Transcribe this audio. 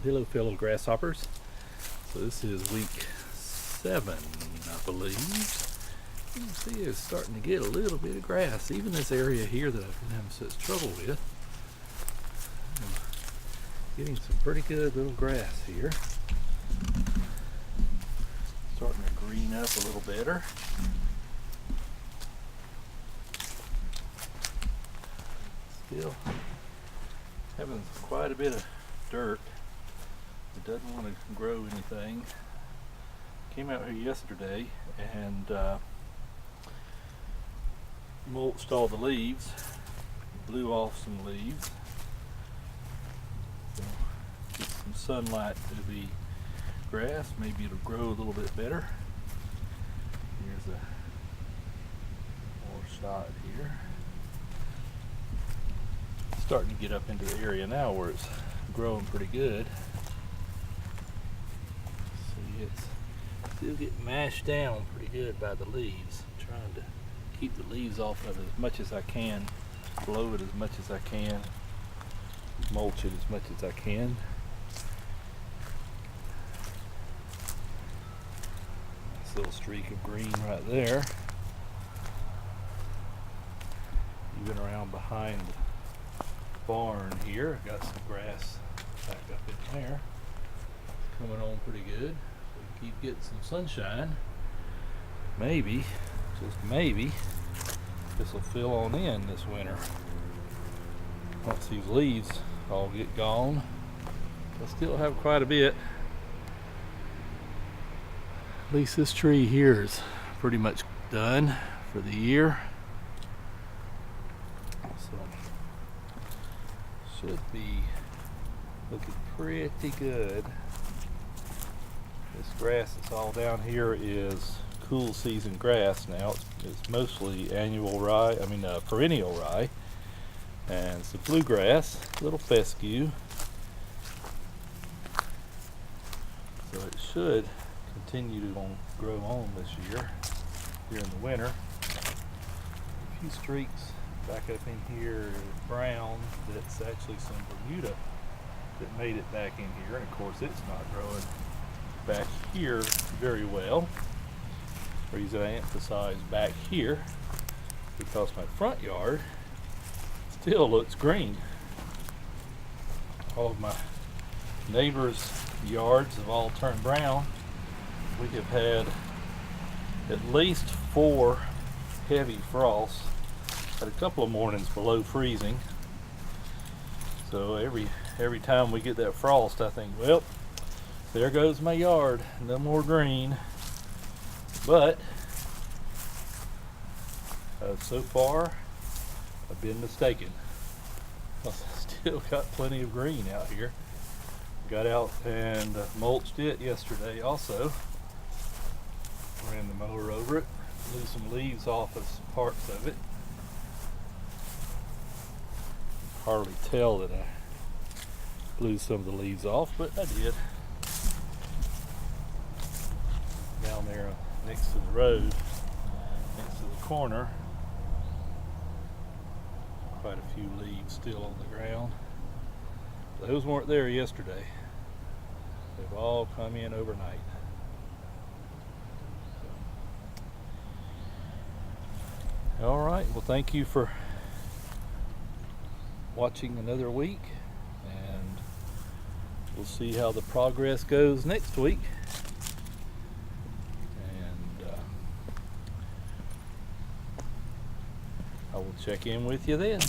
Hello fellow grasshoppers. So this is week 7, I believe. You can see it's starting to get a little bit of grass. Even this area here that I've been having such trouble with. I'm getting some pretty good little grass here. Starting to green up a little better. Still having quite a bit of dirt. It doesn't want to grow anything. Came out here yesterday and mulched all the leaves, blew off some leaves, so get some sunlight to the grass. Maybe it'll grow a little bit better. Here's a more shot here. Starting to get up into the area now where it's growing pretty good. See, it's still getting mashed down pretty good by the leaves. I'm trying to keep the leaves off of it as much as I can, blow it as much as I can, mulch it as much as I can. Nice little streak of green right there. Even around behind the barn here, I've got some grass back up in there. It's coming on pretty good. We keep getting some sunshine. Maybe, just maybe, this will fill on in this winter. Once these leaves all get gone, I still have quite a bit. At least this tree here is pretty much done for the year. So should be looking pretty good. This grass that's all down here is cool season grass now. It's mostly perennial rye, and some bluegrass, little fescue. So it should continue to grow on this year, here in the winter. A few streaks back up in here, brown, that's actually some Bermuda that made it back in here, and of course it's not growing back here very well. The reason I emphasize back here because my front yard still looks green. All of my neighbors' yards have all turned brown. We have had at least 4 heavy frosts. Had a couple of mornings below freezing. So every time we get that frost, I think, well, there goes my yard, no more green. But so far, I've been mistaken. I've still got plenty of green out here. Got out and mulched it yesterday also. Ran the mower over it, blew some leaves off of some parts of it. Hardly tell that I blew some of the leaves off, but I did. Down there next to the road, next to the corner, quite a few leaves still on the ground. Those weren't there yesterday. They've all come in overnight. All right, well, thank you for watching another week, and we'll see how the progress goes next week. And I will check in with you then.